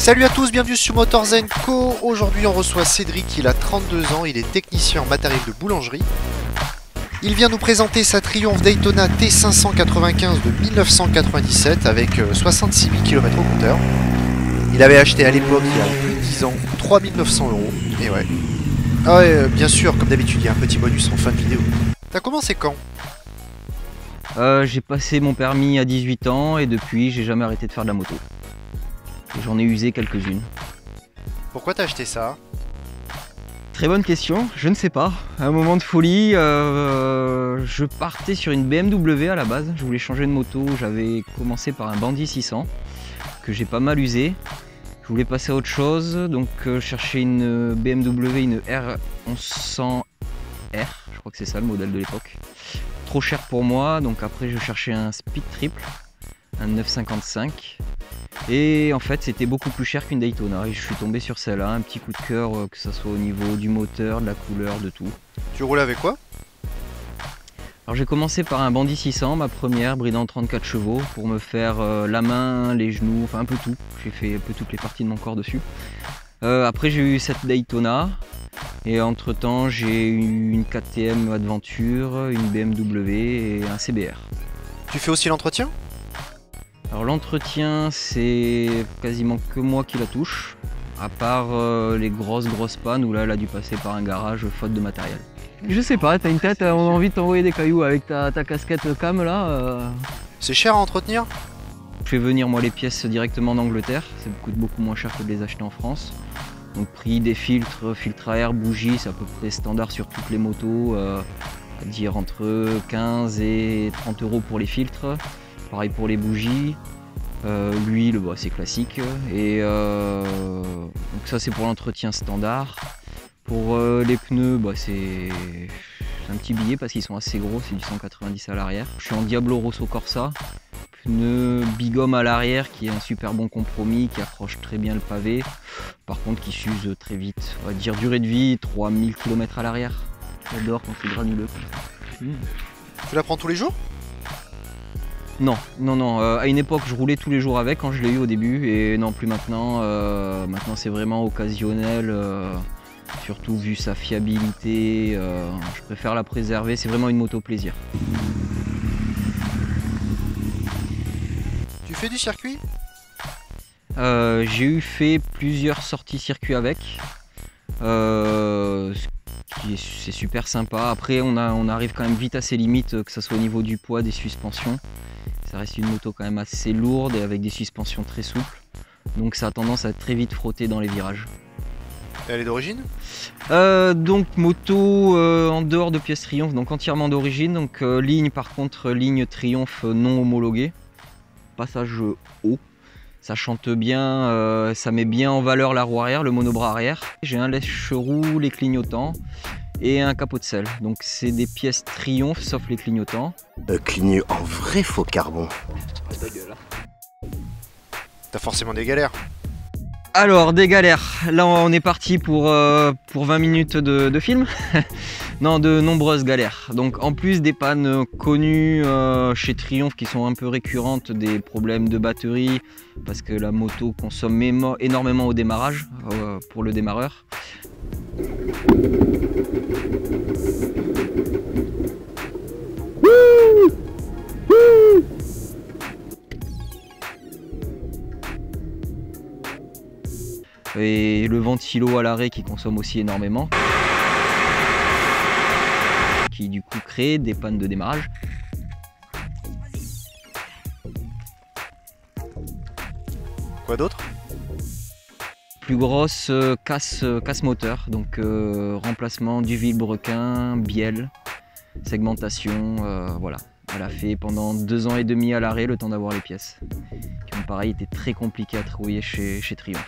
Salut à tous, bienvenue sur Motors & Co. Aujourd'hui on reçoit Cédric, il a 32 ans, il est technicien en matériel de boulangerie. Il vient nous présenter sa Triumph Daytona T595 de 1997 avec 66 000 km au compteur. Il avait acheté à l'époque, il y a plus de 10 ans, 3 900 €. Et ouais. Ah ouais, bien sûr, comme d'habitude, il y a un petit bonus en fin de vidéo. T'as commencé quand? J'ai passé mon permis à 18 ans et depuis j'ai jamais arrêté de faire de la moto. J'en ai usé quelques-unes. Pourquoi t'as acheté ça? Très bonne question, je ne sais pas. Un moment de folie, je partais sur une BMW à la base. Je voulais changer de moto, j'avais commencé par un Bandit 600 que j'ai pas mal usé. Je voulais passer à autre chose, donc chercher une BMW, une R1100R, je crois que c'est ça le modèle de l'époque. Trop cher pour moi, donc après je cherchais un Speed Triple, un 955. Et en fait c'était beaucoup plus cher qu'une Daytona et je suis tombé sur celle-là, un petit coup de cœur, que ce soit au niveau du moteur, de la couleur, de tout. Tu roulais avec quoi? Alors j'ai commencé par un Bandit 600, ma première, bridant 34 chevaux, pour me faire la main, les genoux, enfin un peu tout. J'ai fait un peu toutes les parties de mon corps dessus. Après j'ai eu cette Daytona et entre temps j'ai eu une KTM Adventure, une BMW et un CBR. Tu fais aussi l'entretien? Alors l'entretien c'est quasiment que moi qui la touche, à part les grosses pannes où là elle a dû passer par un garage faute de matériel. Je sais pas, t'as une tête, on a envie de t'envoyer des cailloux avec ta casquette cam là. C'est cher à entretenir? Je fais venir moi les pièces directement d'Angleterre, ça coûte beaucoup moins cher que de les acheter en France. Donc prix des filtres, filtre à air, bougies, c'est à peu près standard sur toutes les motos, à dire entre 15 et 30 € pour les filtres. Pareil pour les bougies, l'huile bah, c'est classique. Et donc ça c'est pour l'entretien standard. Pour les pneus bah, c'est un petit billet parce qu'ils sont assez gros, c'est du 190 à l'arrière. Je suis en Diablo Rosso Corsa, pneu bighomme à l'arrière qui est un super bon compromis, qui accroche très bien le pavé. Par contre qui s'use très vite, on va dire durée de vie 3000 km à l'arrière. J'adore quand c'est granuleux. Tu la prends tous les jours? Non, à une époque je roulais tous les jours avec quand je l'ai eu au début et non plus maintenant. Maintenant c'est vraiment occasionnel, surtout vu sa fiabilité, je préfère la préserver, c'est vraiment une moto plaisir. Tu fais du circuit? J'ai fait plusieurs sorties circuit avec, c'est super sympa. Après on arrive quand même vite à ses limites, que ce soit au niveau du poids, des suspensions. Ça reste une moto quand même assez lourde et avec des suspensions très souples. Donc ça a tendance à très vite frotter dans les virages. Elle est d'origine? Donc moto en dehors de pièces Triumph, donc entièrement d'origine. Donc ligne par contre, ligne Triumph non homologuée. Passage haut. Ça chante bien, ça met bien en valeur la roue arrière, le monobras arrière. J'ai un lèche-roue, les clignotants et un capot de selle. Donc c'est des pièces Triumph sauf les clignotants. Cligné en vrai faux carbone. T'as forcément des galères. Alors des galères, là on est parti pour 20 minutes de film. Non, de nombreuses galères. Donc en plus des pannes connues chez Triumph qui sont un peu récurrentes, des problèmes de batterie parce que la moto consomme énormément au démarrage pour le démarreur. Et le ventilo à l'arrêt qui consomme aussi énormément, qui du coup crée des pannes de démarrage. Quoi d'autre? Plus grosse casse moteur, donc remplacement du vilebrequin, bielle, segmentation, voilà. Elle a fait pendant 2 ans et demi à l'arrêt le temps d'avoir les pièces, qui ont pareil été très compliquées à trouver chez Triumph.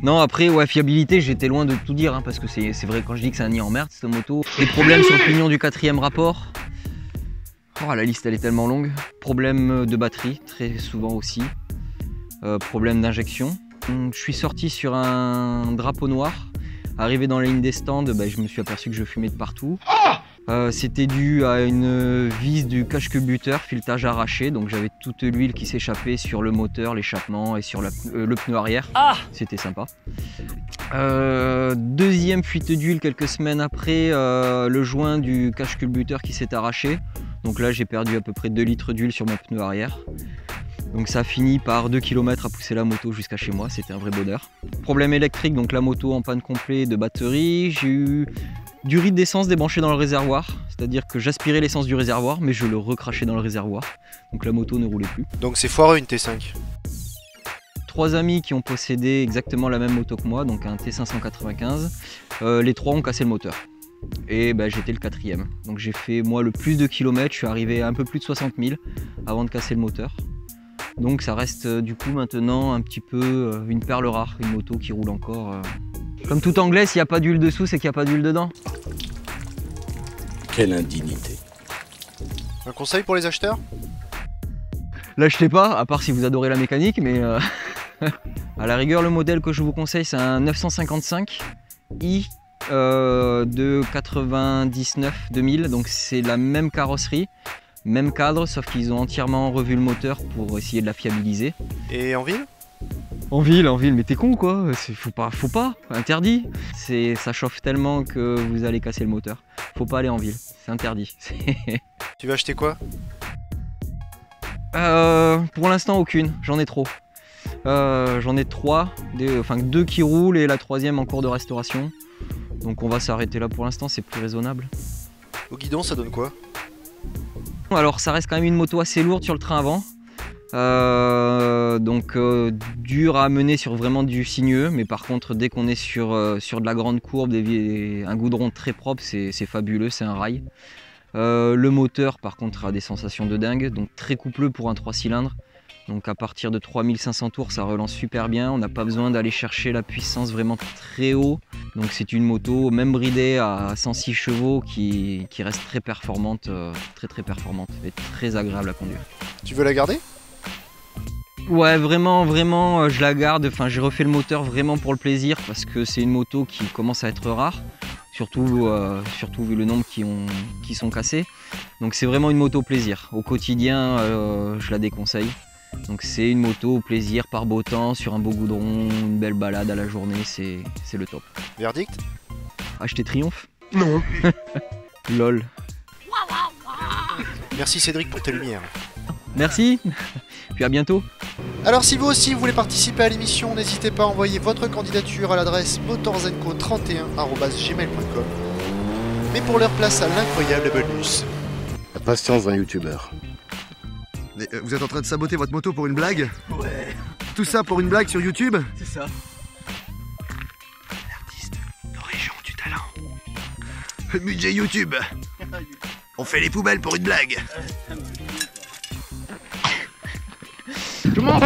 Non après ouais, fiabilité j'étais loin de tout dire hein, parce que c'est vrai quand je dis que c'est un nid en merde cette moto. Des problèmes sur le pignon du 4e rapport. Oh la liste elle est tellement longue. Problème de batterie très souvent aussi. Problème d'injection. Je suis sorti sur un drapeau noir. Arrivé dans la ligne des stands, bah, je me suis aperçu que je fumais de partout. C'était dû à une vis du cache-culbuteur, filetage arraché, donc j'avais toute l'huile qui s'échappait sur le moteur, l'échappement et sur le pneu arrière. C'était sympa. Deuxième fuite d'huile quelques semaines après, le joint du cache-culbuteur qui s'est arraché. Donc là j'ai perdu à peu près 2 litres d'huile sur mon pneu arrière. Donc ça a fini par 2 km à pousser la moto jusqu'à chez moi, c'était un vrai bonheur. Problème électrique, donc la moto en panne complet de batterie. J'ai eu du riz d'essence débranché dans le réservoir, c'est-à-dire que j'aspirais l'essence du réservoir mais je le recrachais dans le réservoir. Donc la moto ne roulait plus. Donc c'est foireux une T5. 3 amis qui ont possédé exactement la même moto que moi, donc un T595. Les 3 ont cassé le moteur. Et j'étais le 4e. Donc j'ai fait moi le plus de kilomètres, je suis arrivé à un peu plus de 60 000 avant de casser le moteur. Donc ça reste du coup maintenant un petit peu une perle rare, une moto qui roule encore. Comme tout anglais, s'il n'y a pas d'huile dessous, c'est qu'il n'y a pas d'huile dedans. Quelle indignité. Un conseil pour les acheteurs? L'achetez pas, à part si vous adorez la mécanique, mais à la rigueur, le modèle que je vous conseille, c'est un 955 i de 99-2000, donc c'est la même carrosserie, même cadre, sauf qu'ils ont entièrement revu le moteur pour essayer de la fiabiliser. Et en ville? En ville, mais t'es con quoi, faut pas, interdit. Ça chauffe tellement que vous allez casser le moteur. Faut pas aller en ville, c'est interdit. Tu vas acheter quoi? Pour l'instant aucune, j'en ai trop. J'en ai 3, 2 qui roulent et la 3e en cours de restauration. Donc on va s'arrêter là pour l'instant, c'est plus raisonnable. Au guidon ça donne quoi? Alors ça reste quand même une moto assez lourde sur le train avant. Donc dur à amener sur vraiment du sinueux, mais par contre dès qu'on est sur de la grande courbe, un goudron très propre, c'est fabuleux, c'est un rail. Le moteur par contre a des sensations de dingue, donc très coupleux pour un 3 cylindres. Donc à partir de 3500 tours ça relance super bien, on n'a pas besoin d'aller chercher la puissance vraiment très haut. Donc c'est une moto même bridée à 106 chevaux qui reste très performante, très performante et très agréable à conduire. Tu veux la garder? Ouais, vraiment, je la garde. Enfin, j'ai refait le moteur vraiment pour le plaisir parce que c'est une moto qui commence à être rare, surtout vu le nombre qui sont cassés. Donc c'est vraiment une moto plaisir. Au quotidien, je la déconseille. Donc c'est une moto au plaisir par beau temps, sur un beau goudron, une belle balade à la journée, c'est le top. Verdict? Acheter Triumph? Non. Lol. Merci Cédric pour tes lumières. Merci, puis à bientôt. Alors si vous aussi vous voulez participer à l'émission, n'hésitez pas à envoyer votre candidature à l'adresse motorzenco31@gmail.com. Mais pour leur place à l'incroyable bonus. La patience d'un youtubeur. Mais vous êtes en train de saboter votre moto pour une blague? Ouais. Tout ça pour une blague sur YouTube? C'est ça. L'artiste, nos régions du talent. Le budget YouTube. On fait les poubelles pour une blague. Je m'en fous.